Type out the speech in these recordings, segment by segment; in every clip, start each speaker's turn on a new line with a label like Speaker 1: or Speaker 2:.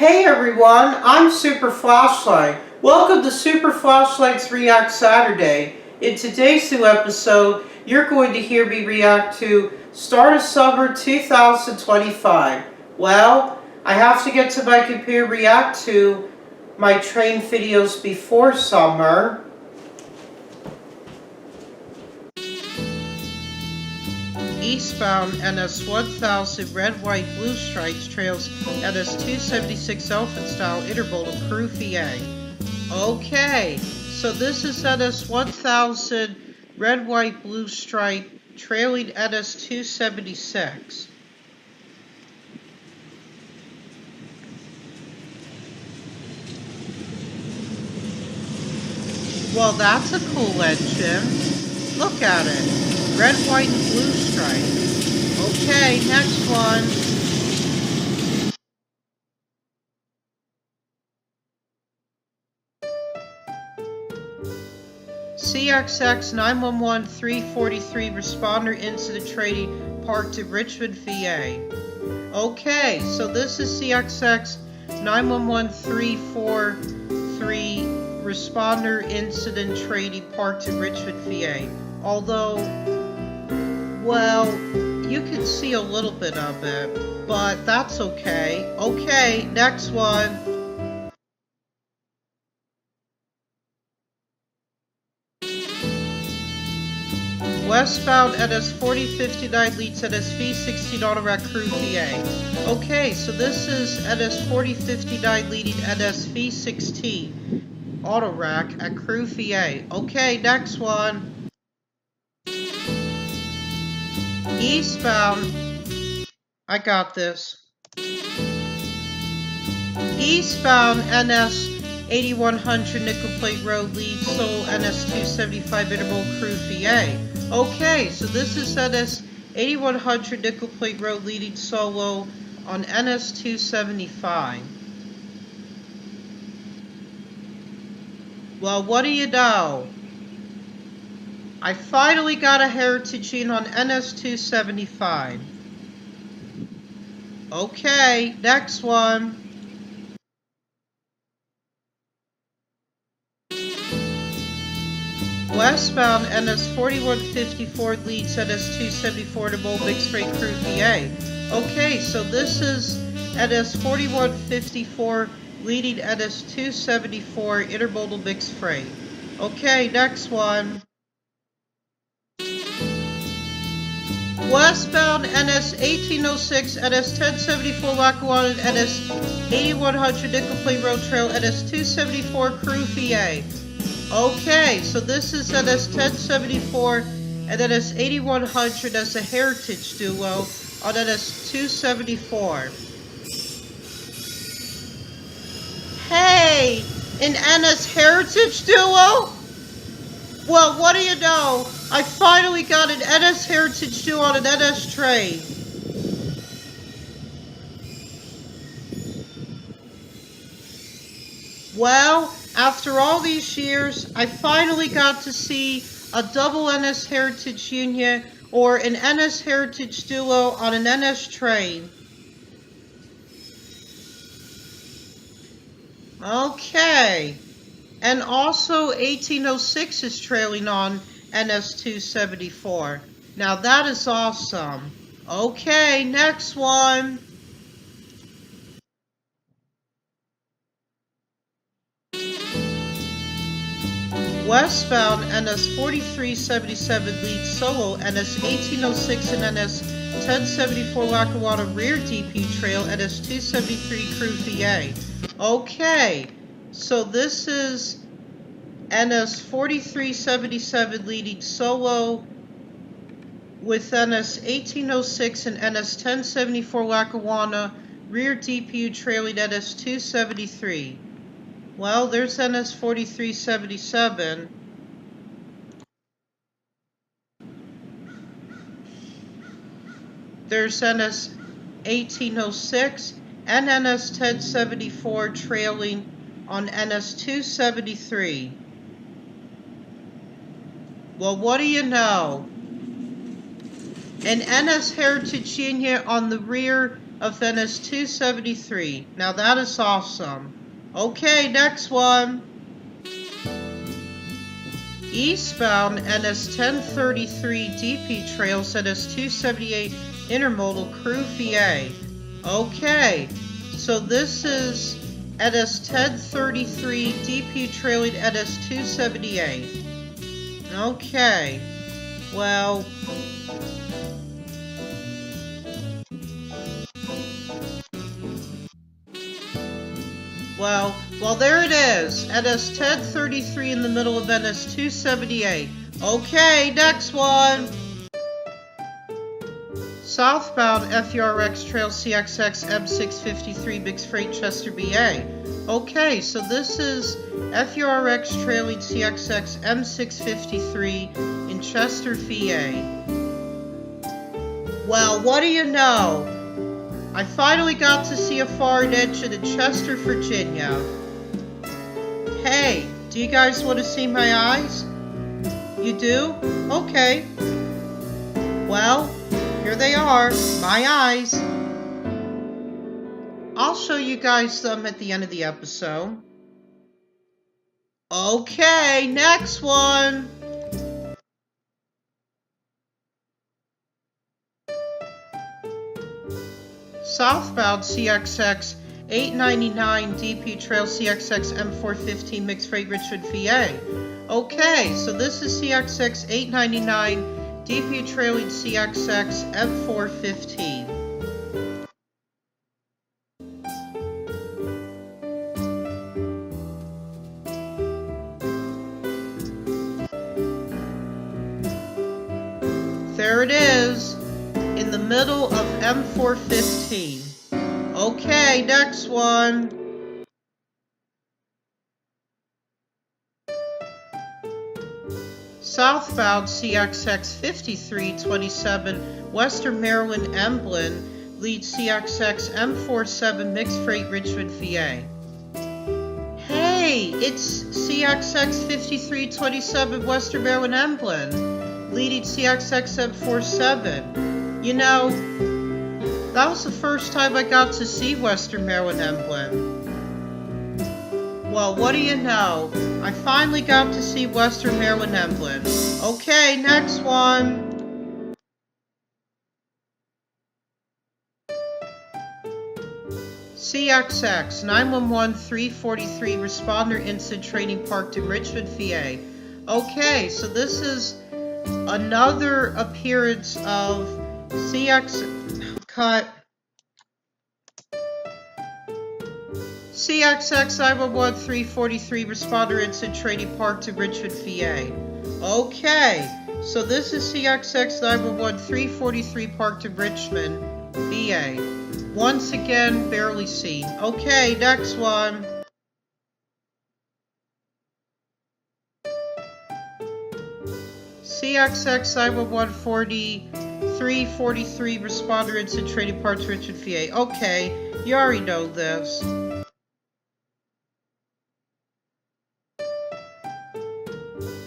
Speaker 1: Hey everyone, I'm Super Flashlight. Welcome to Super Flashlight's React Saturday. In today's new episode, you're going to hear me react to Start of Summer 2025. Well, I have to get to my computer react to my train videos before summer. Eastbound NS 1000 red, white, blue stripes trails NS 276 Elephant style intermodal crew VA. Okay, so this is NS 1000 red, white, blue stripe trailing NS 276. Well, that's a cool engine. Look at it. Red, white, and blue stripe. Okay, next one. CXX 911-343 responder incident trading parked in Richmond, VA. Okay, so this is CXX 911-343 responder incident trading parked in Richmond, VA. Although, well, you can see a little bit of it, but that's okay. Okay, next one. Westbound NS 4059 leads NS V16 Autorack Crew VA. Okay, so this is NS 4059 leading NS V16 Autorack at Crew VA. Okay, next one. Eastbound, I got this. Eastbound NS 8100 Nickel Plate Road leads Seoul NS 275 Intermodal Crew VA. Okay, so this is NS 8100 Nickel Plate Road leading Solo on NS 275. Well, what do you know? I finally got a Heritage Inn on NS 275. Okay, next one. Westbound NS 4154 leads NS 274 to Bold Mixed Freight Crew VA. Okay, so this is NS 4154 leading NS 274 Intermodal Mixed Freight. Okay, next one. Westbound NS 1806, NS 1074 Lackawanna, and NS 8100 Nickel Plate Road Trail, NS 274 Crew VA. Okay, so this is NS 1074 and NS 8100 as a Heritage Duo on NS 274. Hey, an NS Heritage Duo? Well, what do you know? I finally got an NS Heritage Duo on an NS train. Well, after all these years, I finally got to see a double NS Heritage Union or an NS Heritage Duo on an NS train. Okay. And also 1806 is trailing on NS 274. Now that is awesome. Okay, next one. Westbound NS 4377 leads Solo, NS 1806 and NS 1074 Lackawanna rear DP trail, NS 273 Crew VA. Okay, so this is NS 4377 leading Solo with NS 1806 and NS 1074 Lackawanna rear DPU trailing NS 273. Well, there's NS 4377. There's NS 1806 and NS 1074 trailing on NS 273. Well, what do you know? An NS Heritage Union on the rear of NS273. Now that is awesome. Okay, next one. Eastbound NS1033 DP Trails NS278 Intermodal Crew VA. Okay, so this is NS1033 DP trailing NS278. Okay, well, there it is. NS1033 in the middle of NS278. Okay, next one. Southbound FERX Trail CXX M653 Mixed Freight Chester, BA. Okay, so this is FERX trailing CXX M653 in Chester, VA. Well, what do you know? I finally got to see a foreign engine in Chester, Virginia. Hey, do you guys want to see my eyes? You do? Okay. Well, here they are, my eyes. I'll show you guys them at the end of the episode. Okay, next one. Southbound CXX 899 DP Trail CXX M415 Mixed Freight Richmond, VA. Okay, so this is CXX 899 DP trailing CXX M415. There it is, in the middle of M415. Okay, next one. Southbound CXX 5327 Western Maryland Emblem lead CXX M47 Mixed Freight Richmond, VA. Hey, it's CXX 5327 Western Maryland Emblem leading CXX M47. You know, that was the first time I got to see Western Maryland Emblem. Well, what do you know? I finally got to see Western Maryland Emblem. Okay, next one. CXX 911-343 Responder Incident Training Parked in Richmond, VA. Okay, so this is another appearance of CXX 911-343 Responder Incident Training Parked in Richmond, VA. Okay, so this is CXX 911-343 Parked in Richmond, VA. Once again, barely seen. Okay, next one. CXX 911-343 Responder Incident Training Parked in Richmond, VA. Okay, you already know this.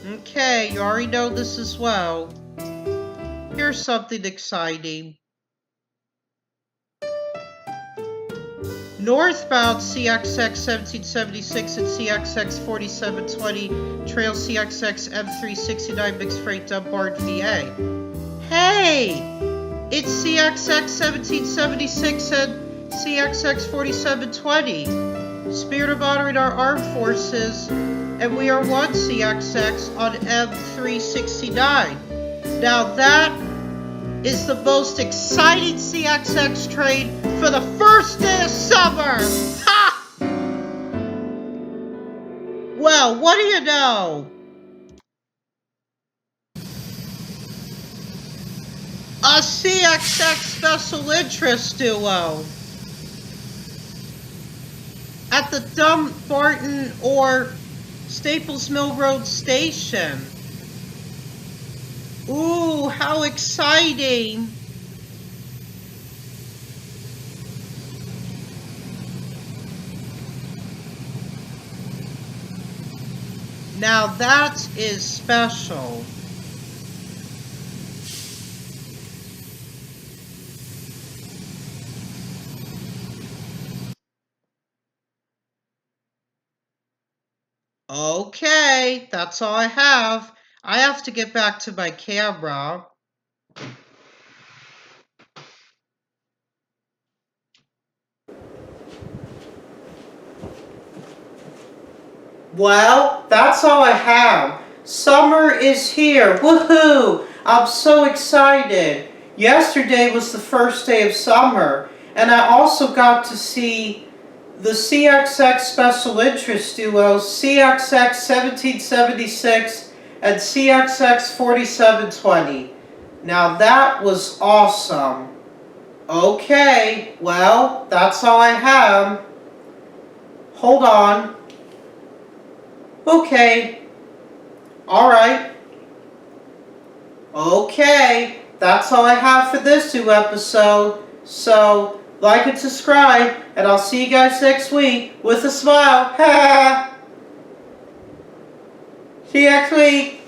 Speaker 1: Okay, you already know this as well. Here's something exciting. Northbound CXX 1776 and CXX 4720 Trail CXX M369 Mixed Freight Dumbarton, VA. Hey! It's CXX 1776 and CXX 4720. Spirit of honoring our armed forces, and we are one CXX on M369. Now that is the most exciting CXX train for the first day of summer! Ha! Well, what do you know? A CXX special interest duo at the Dumbarton or Staples Mill Road Station. Ooh, how exciting! Now that is special. Okay, that's all I have. I have to get back to my camera. Well, that's all I have. Summer is here. Woohoo! I'm so excited. Yesterday was the first day of summer, and I also got to see the CXX Special Interest Duos CXX 1776 and CXX 4720. Now that was awesome. Okay, well, that's all I have. Hold on. Okay. Alright. Okay. That's all I have for this new episode. So, like and subscribe, and I'll see you guys next week with a smile. See you next week.